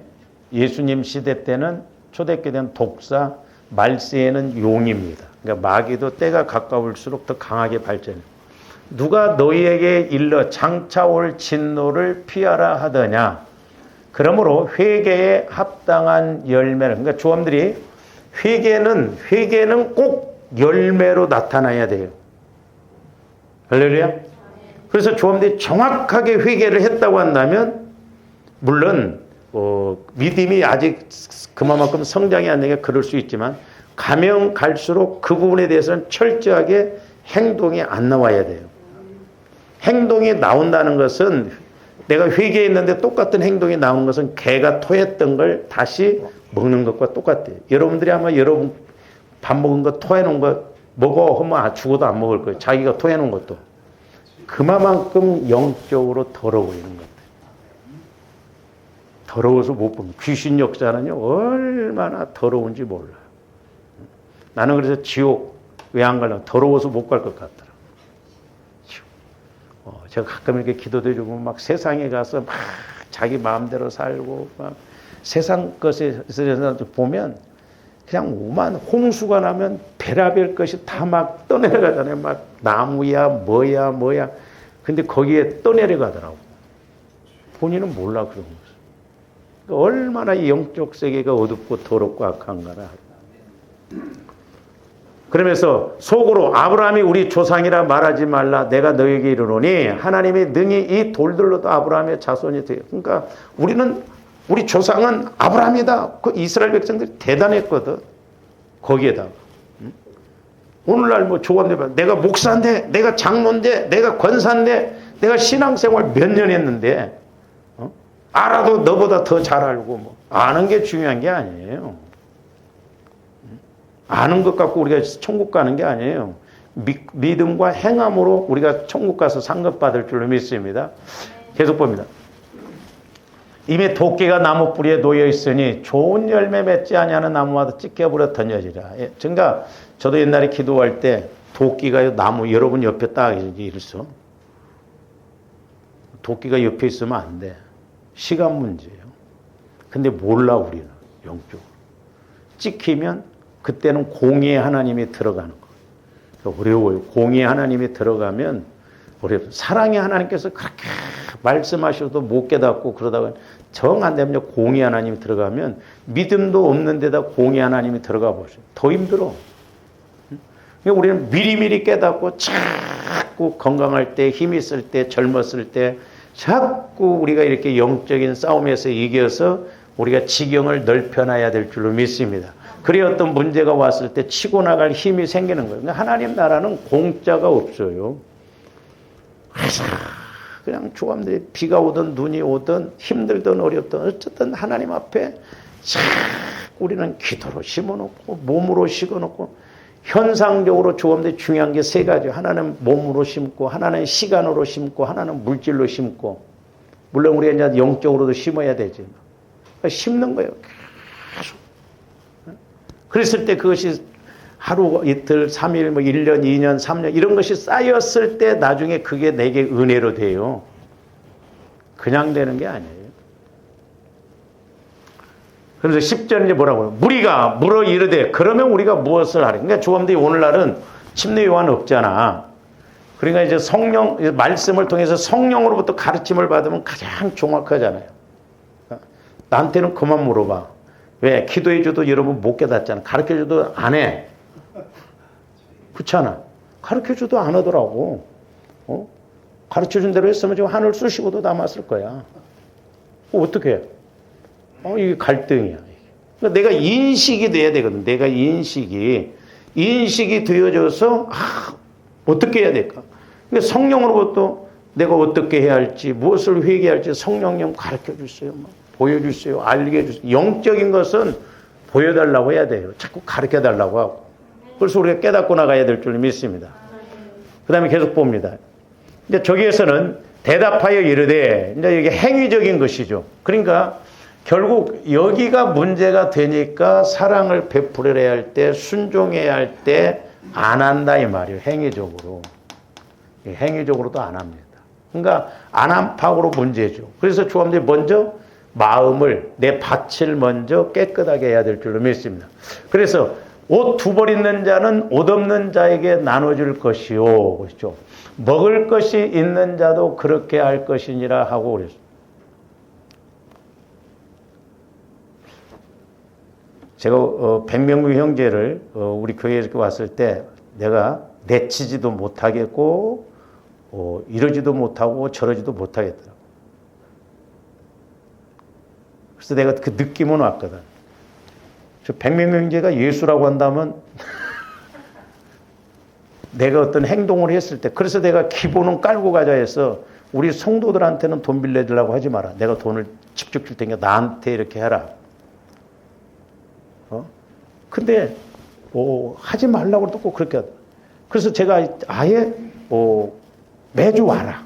예수님 시대 때는 초대교회 때는 독사, 말세에는 용입니다. 그러니까 마귀도 때가 가까울수록 더 강하게 발전해요. 누가 너희에게 일러 장차 올 진노를 피하라 하더냐. 그러므로 회개에 합당한 열매를, 그러니까 조함들이 회개는 꼭 열매로 나타나야 돼요. 할렐루야. 그래서 조함들이 정확하게 회개를 했다고 한다면 물론 믿음이 아직 그만큼 성장이 안 되게 그럴 수 있지만 가면 갈수록 그 부분에 대해서는 철저하게 행동이 안 나와야 돼요. 행동이 나온다는 것은 내가 회개했는데 똑같은 행동이 나온 것은 개가 토했던 걸 다시 먹는 것과 똑같아요. 여러분들이 아마 여러분 밥 먹은 거 토해놓은 거 먹어 하면 죽어도 안 먹을 거예요. 자기가 토해놓은 것도. 그만큼 영적으로 더러워 있는 것. 더러워서 못 봅니다. 귀신 역사는요 얼마나 더러운지 몰라요. 나는 그래서 지옥 왜 안 가려고 더러워서 못 갈 것 같더라고요. 제가 가끔 이렇게 기도드리고 막 세상에 가서 막 자기 마음대로 살고 막 세상 것에 보면 그냥 오만 홍수가 나면 별의별 것이 다 막 떠내려가잖아요. 막 나무야 뭐야 근데 거기에 떠내려가더라고. 본인은 몰라 그런 거. 얼마나 이 영적 세계가 어둡고 더럽고 악한가라. 그러면서 속으로 아브라함이 우리 조상이라 말하지 말라. 내가 너에게 이르노니 하나님이 능히 이 돌들로도 아브라함의 자손이 되어. 그러니까 우리 조상은 아브라함이다. 그 이스라엘 백성들이 대단했거든. 거기에다가 오늘날 뭐 조감대 내가 목사인데, 내가 장로인데, 내가 권사인데, 내가 신앙생활 몇 년 했는데. 알아도 너보다 더 잘 알고 뭐 아는 게 중요한 게 아니에요. 아는 것 갖고 우리가 천국 가는 게 아니에요. 믿음과 행함으로 우리가 천국 가서 상급 받을 줄로 믿습니다. 계속 봅니다. 이미 도끼가 나무 뿌리에 놓여 있으니 좋은 열매 맺지 아니하는 나무마다 찢겨버려 던져지라. 그러니까 저도 옛날에 기도할 때 도끼가 나무 여러분 옆에 딱 이랬어. 도끼가 옆에 있으면 안 돼. 시간 문제예요. 근데 몰라 우리는 영적으로. 찍히면 그때는 공의의 하나님이 들어가는 거예요. 어려워요. 공의의 하나님이 들어가면 어려워요. 사랑의 하나님께서 그렇게 말씀하셔도 못 깨닫고 그러다가 정 안 되면 공의의 하나님이 들어가면 믿음도 없는 데다 공의의 하나님이 들어가 보세요. 더 힘들어. 우리는 미리미리 깨닫고 자꾸 건강할 때, 힘 있을 때, 젊었을 때 자꾸 우리가 이렇게 영적인 싸움에서 이겨서 우리가 지경을 넓혀놔야 될 줄로 믿습니다. 그래야 어떤 문제가 왔을 때 치고 나갈 힘이 생기는 거예요. 그러니까 하나님 나라는 공짜가 없어요. 그냥 조감들이 비가 오든 눈이 오든 힘들든 어렵든 어쨌든 하나님 앞에 자꾸 우리는 기도로 심어놓고 몸으로 심어놓고 현상적으로 조감들이 중요한 게 세 가지. 하나는 몸으로 심고, 하나는 시간으로 심고, 하나는 물질로 심고. 물론 우리가 이제 영적으로도 심어야 되지. 그러니까 심는 거예요. 계속. 그랬을 때 그것이 하루, 이틀, 3일, 뭐 1년, 2년, 3년 이런 것이 쌓였을 때 나중에 그게 내게 은혜로 돼요. 그냥 되는 게 아니에요. 그래서 10절은 이제 뭐라고요? 무리가 물어 이르되 그러면 우리가 무엇을 하리? 그러니까 조감들이 오늘날은 침례 요한 없잖아. 그러니까 이제 성령 말씀을 통해서 성령으로부터 가르침을 받으면 가장 정확하잖아요. 나한테는 그만 물어봐. 왜? 기도해줘도 여러분 못 깨닫잖아. 가르쳐줘도 안 해. 그렇잖아. 가르쳐줘도 안 하더라고. 가르쳐준 대로 했으면 지금 하늘 쑤시고도 남았을 거야. 어떻게 해? 이게 갈등이야. 그러니까 내가 인식이 돼야 되거든. 내가 인식이 되어져서 어떻게 해야 될까? 그러니까 성령으로부터 내가 어떻게 해야 할지, 무엇을 회개해야 할지 성령님 가르쳐 주세요. 보여주세요. 알게 해주세요. 영적인 것은 보여달라고 해야 돼요. 자꾸 가르쳐 달라고 하고. 그래서 우리가 깨닫고 나가야 될 줄 믿습니다. 그 다음에 계속 봅니다. 이제 저기에서는 대답하여 이르되, 이제 이게 행위적인 것이죠. 그러니까 결국 여기가 문제가 되니까 사랑을 베풀어야 할 때, 순종해야 할 때 안 한다 이 말이에요. 행위적으로. 행위적으로도 안 합니다. 그러니까 안 안팎으로 문제죠. 그래서 주님들이 먼저 마음을, 내 밭을 먼저 깨끗하게 해야 될 줄로 믿습니다. 그래서 옷 두 벌 있는 자는 옷 없는 자에게 나눠줄 것이요. 그렇죠. 먹을 것이 있는 자도 그렇게 할 것이니라 하고 그랬어요. 제가 백명규 형제를 우리 교회에 이렇게 왔을 때 내가 내치지도 못하겠고 이러지도 못하고 저러지도 못하겠더라고. 그래서 내가 그 느낌은 왔거든. 저 백명규 형제가 예수라고 한다면 내가 어떤 행동을 했을 때, 그래서 내가 기본은 깔고 가자 해서 우리 성도들한테는 돈 빌려주려고 하지 마라. 내가 돈을 직접 줄 테니까 나한테 이렇게 해라. 근데 하지 말라고 또 꼭 그렇게 하더라. 그래서 제가 아예 매주 와라.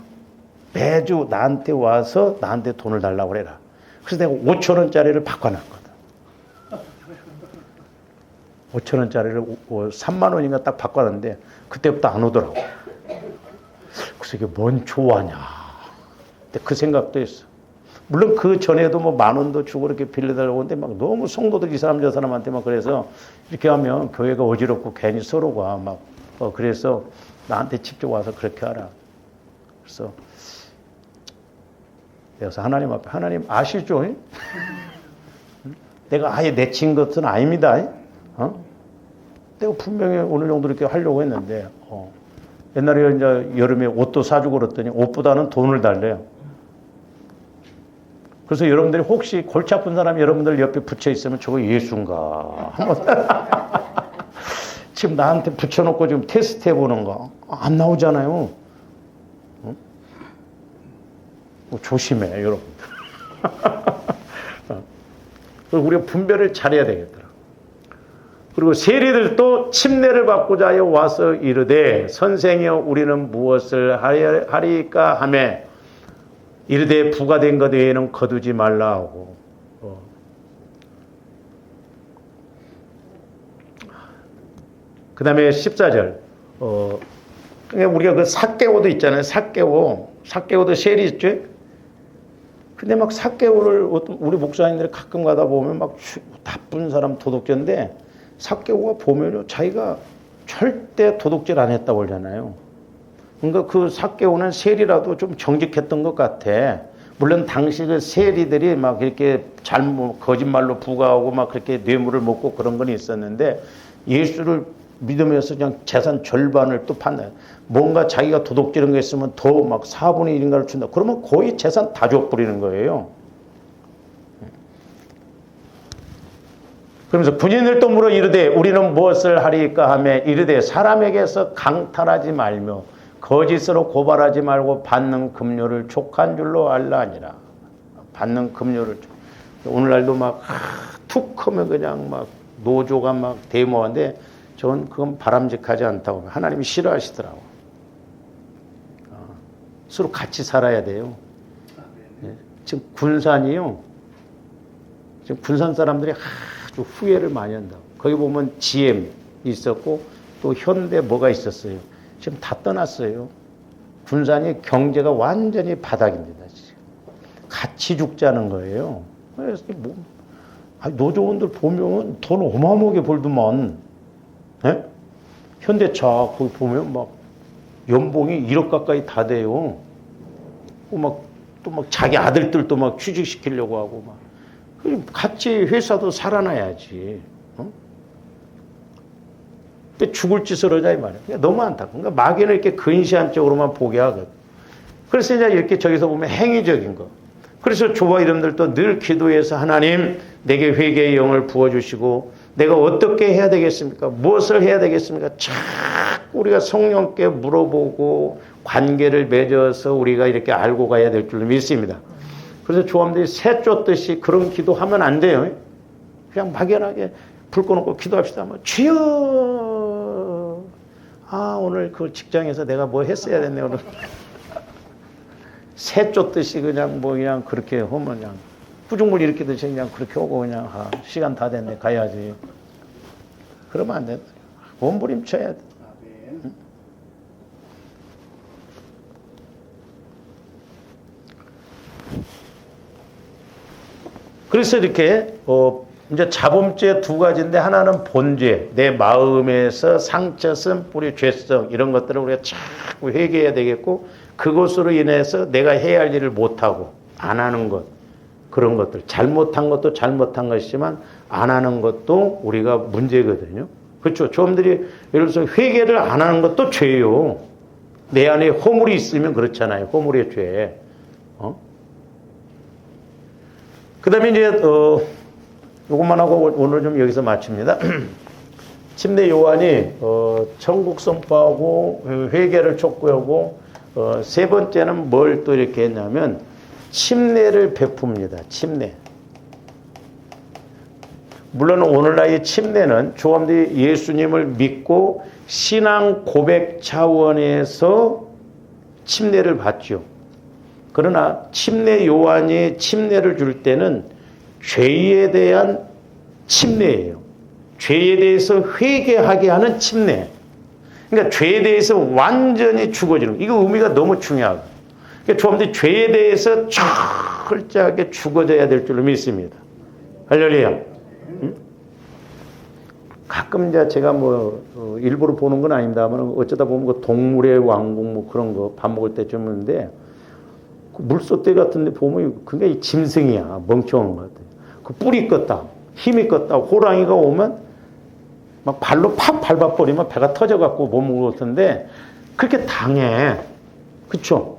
매주 나한테 와서 나한테 돈을 달라고 해라. 그래서 내가 5,000원짜리를 바꿔놨거든. 5,000원짜리를 3만 원인가 딱 바꿔놨는데 그때부터 안 오더라고. 그래서 이게 뭔 조화냐. 근데 그 생각도 했어. 물론 그 전에도 뭐 10,000원도 주고 이렇게 빌려달라고 하는데 막 너무 성도들 이 사람 저 사람한테 막 그래서 이렇게 하면 교회가 어지럽고 괜히 서로가 막 그래서 나한테 직접 와서 그렇게 하라. 그래서 하나님 앞에, 하나님 아시죠? 내가 아예 내친 것은 아닙니다. 내가 분명히 어느 정도 이렇게 하려고 했는데 옛날에 이제 여름에 옷도 사주고 그랬더니 옷보다는 돈을 달래요. 그래서 여러분들이 혹시 골치 아픈 사람이 여러분들 옆에 붙여 있으면 저거 예수인가? 지금 나한테 붙여놓고 지금 테스트 해보는 거 안 나오잖아요. 조심해, 여러분들. 우리가 분별을 잘해야 되겠더라. 그리고 세리들도 침례를 받고자 하여 와서 이르되 선생이여 우리는 무엇을 하리까 하매 이르되 부과된 것 외에는 거두지 말라 하고. 그 다음에 14절. 우리가 그 삭개오도 있잖아요. 삭개오도 셀이 있죠. 근데 막 삭개오를 우리 목사님들이 가끔 가다 보면 막 나쁜 사람 도둑질인데 삭개오가 보면요 자기가 절대 도둑질 안 했다고 그러잖아요. 그러니까 그 삭개오는 셀이라도 좀 정직했던 것 같아. 물론 당시 그 세리들이 막 이렇게 거짓말로 부과하고 막 그렇게 뇌물을 먹고 그런 건 있었는데 예수를 믿으면서 그냥 재산 절반을 또 판다. 뭔가 자기가 도둑질한 거 있으면 더 막 4분의 1인가를 준다. 그러면 거의 재산 다 줘버리는 거예요. 그러면서 군인들도 물어 이르되 우리는 무엇을 하리까 하며 이르되 사람에게서 강탈하지 말며 거짓으로 고발하지 말고 받는 급료를 족한 줄로 알라 하니라. 받는 급료를. 오늘날도 막 툭 하면 그냥 막 노조가 막 데모하는데 전 그건 바람직하지 않다고 하나님이 싫어하시더라고. 서로 같이 살아야 돼요. 지금 군산이요. 지금 군산 사람들이 아주 후회를 많이 한다고. 거기 보면 GM 있었고 또 현대 뭐가 있었어요. 지금 다 떠났어요. 군산이 경제가 완전히 바닥입니다. 지금. 같이 죽자는 거예요. 그래서 노조원들 보면 돈 어마어마하게 벌더만. 예? 현대차 거기 보면 막 연봉이 1억 가까이 다 돼요. 또 막 자기 아들들도 막 취직시키려고 하고 막. 같이 회사도 살아나야지. 근데 죽을 짓을 하자 이 말이야. 그러니까 너무 안타까워. 그러니까 막연히 이렇게 근시안 쪽으로만 보게 하거든. 그래서 이제 이렇게 저기서 보면 행위적인 거. 그래서 조와 이름들도 늘 기도해서 하나님 내게 회개의 영을 부어주시고 내가 어떻게 해야 되겠습니까? 무엇을 해야 되겠습니까? 자꾸 우리가 성령께 물어보고 관계를 맺어서 우리가 이렇게 알고 가야 될 줄 믿습니다. 그래서 조함들이 새 쫓듯이 그런 기도하면 안 돼요. 그냥 막연하게 불 꺼놓고 기도합시다. 주여! 오늘 그 직장에서 내가 뭐 했어야 됐네, 오늘. 새 쫓듯이 그냥 뭐 그냥 그렇게 하면 그냥 구중물 일으키듯이 그냥 그렇게 오고 그냥 시간 다 됐네 가야지. 그러면 안 돼. 몸부림쳐야 돼. 그래서 이렇게 이제 자범죄 두 가지인데 하나는 본죄, 내 마음에서 상처, 쓴 뿌리, 죄성 이런 것들을 우리가 자꾸 회개해야 되겠고 그것으로 인해서 내가 해야 할 일을 못하고 안 하는 것 그런 것들 잘못한 것도 잘못한 것이지만 안 하는 것도 우리가 문제거든요. 그렇죠. 조험들이 예를 들어서 회개를 안 하는 것도 죄예요. 내 안에 허물이 있으면 그렇잖아요. 허물의 죄. 그 다음에 이제 요것만 하고 오늘 좀 여기서 마칩니다. 침례 요한이 천국 선포하고 회개를 촉구하고 세 번째는 뭘 또 이렇게 했냐면 침례를 베풉니다. 침례. 물론 오늘날의 침례는 조함들이 예수님을 믿고 신앙 고백 차원에서 침례를 받죠. 그러나 침례 요한이 침례를 줄 때는 죄에 대한 침례예요. 죄에 대해서 회개하게 하는 침례. 그러니까 죄에 대해서 완전히 죽어지는 이거 의미가 너무 중요하고. 그러니까 조함들이 죄에 대해서 철저하게 죽어져야 될 줄로 믿습니다. 할렐루야. 응? 가끔 이제 제가 뭐 일부러 보는 건 아닙니다만 어쩌다 보면 그 동물의 왕국 뭐 그런 거 밥 먹을 때쯤인데 그 물소떼 같은 데 보면 그게 짐승이야. 멍청한 것 같아요. 그 뿔이 껐다. 힘이 껐다. 호랑이가 오면 막 발로 팍 밟아버리면 배가 터져갖고 못 먹을 것 같은데 그렇게 당해. 그쵸?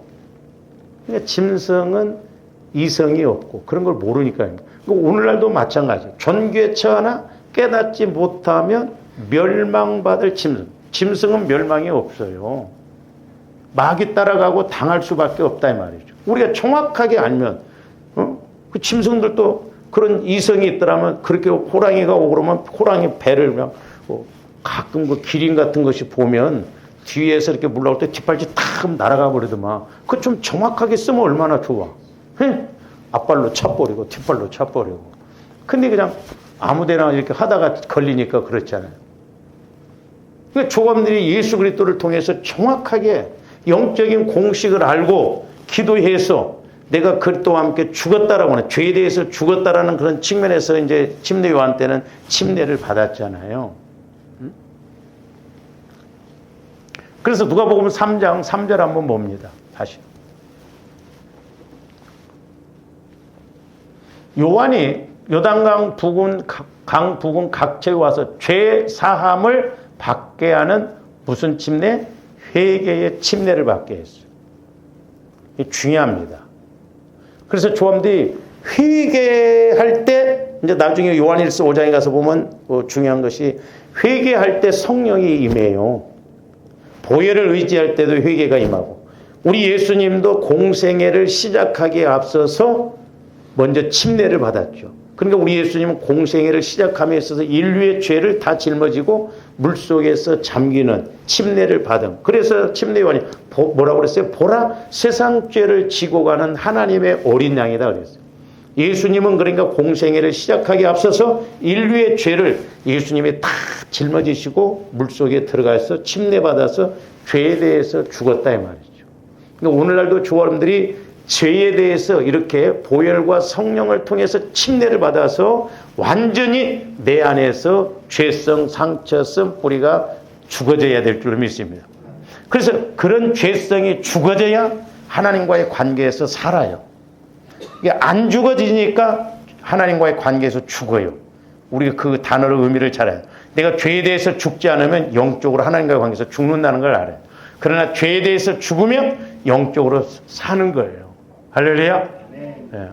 그러니까 짐승은 이성이 없고 그런 걸 모르니까요. 오늘날도 마찬가지예요. 존귀처 하나 깨닫지 못하면 멸망받을 짐승. 짐승은 멸망이 없어요. 막이 따라가고 당할 수밖에 없다 이 말이죠. 우리가 정확하게 알면 그 짐승들도 그런 이성이 있더라면 그렇게 호랑이가 오고 그러면 호랑이 배를 그냥 가끔 그 기린 같은 것이 보면 뒤에서 이렇게 물러올 때 뒷발질 탁 날아가 버리더만 그거 좀 정확하게 쓰면 얼마나 좋아. 앞발로 차버리고 뒷발로 차버리고. 근데 그냥 아무데나 이렇게 하다가 걸리니까 그렇잖아요. 그러니까 조감들이 예수 그리스도를 통해서 정확하게 영적인 공식을 알고 기도해서 내가 그리스도와 함께 죽었다라고 하는 죄에 대해서 죽었다라는 그런 측면에서 이제 침례 요한 때는 침례를 받았잖아요. 그래서 누가복음 3장 3절 한번 봅니다. 다시. 요한이 요단강 부근 강 부근 각처에 와서 죄 사함을 받게 하는 무슨 침례? 회개의 침례를 받게 했어요. 이게 중요합니다. 그래서 조함들이 회개할 때 이제 나중에 요한일서 5장에 가서 보면 중요한 것이 회개할 때 성령이 임해요. 보혈을 의지할 때도 회개가 임하고 우리 예수님도 공생애를 시작하기에 앞서서 먼저 침례를 받았죠. 그러니까 우리 예수님은 공생애를 시작함에 있어서 인류의 죄를 다 짊어지고 물속에서 잠기는 침례를 받은. 그래서 침례 요한이 뭐라고 그랬어요? 보라 세상 죄를 지고 가는 하나님의 어린 양이다 그랬어요. 예수님은 그러니까 공생애를 시작하기에 앞서서 인류의 죄를 예수님이 다 짊어지시고 물속에 들어가서 침례받아서 죄에 대해서 죽었다 이 말이죠. 그러니까 오늘날도 조화람들이 죄에 대해서 이렇게 보혈과 성령을 통해서 침례를 받아서 완전히 내 안에서 죄성, 상처, 쓴 뿌리가 죽어져야 될 줄로 믿습니다. 그래서 그런 죄성이 죽어져야 하나님과의 관계에서 살아요. 이게 안 죽어지니까 하나님과의 관계에서 죽어요. 우리가 그 단어의 의미를 잘 알아요. 내가 죄에 대해서 죽지 않으면 영적으로 하나님과의 관계에서 죽는다는 걸 알아요. 그러나 죄에 대해서 죽으면 영적으로 사는 거예요. 할렐루야. 네.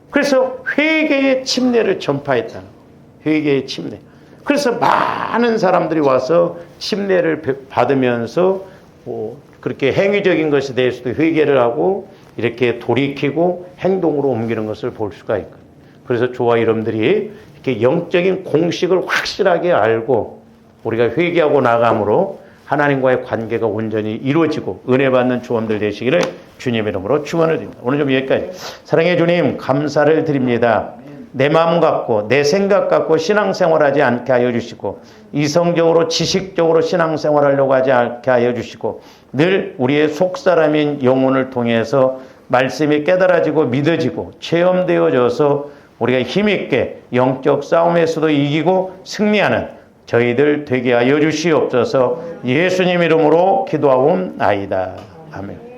그래서 회개의 침례를 전파했다는 거예요. 회개의 침례. 그래서 많은 사람들이 와서 침례를 받으면서 그렇게 행위적인 것에 대해서도 회개를 하고 이렇게 돌이키고 행동으로 옮기는 것을 볼 수가 있거든요. 그래서 저와 여러분들이 이렇게 영적인 공식을 확실하게 알고 우리가 회개하고 나감으로 하나님과의 관계가 온전히 이루어지고 은혜 받는 조언들 되시기를 주님 이름으로 축원을 드립니다. 오늘 좀 여기까지. 사랑의 주님 감사를 드립니다. 내 마음 갖고 내 생각 갖고 신앙생활하지 않게 하여 주시고 이성적으로 지식적으로 신앙생활하려고 하지 않게 하여 주시고 늘 우리의 속사람인 영혼을 통해서 말씀이 깨달아지고 믿어지고 체험되어져서 우리가 힘있게 영적 싸움에서도 이기고 승리하는 저희들 되게 하여 주시옵소서. 예수님 이름으로 기도하옵나이다. 아멘.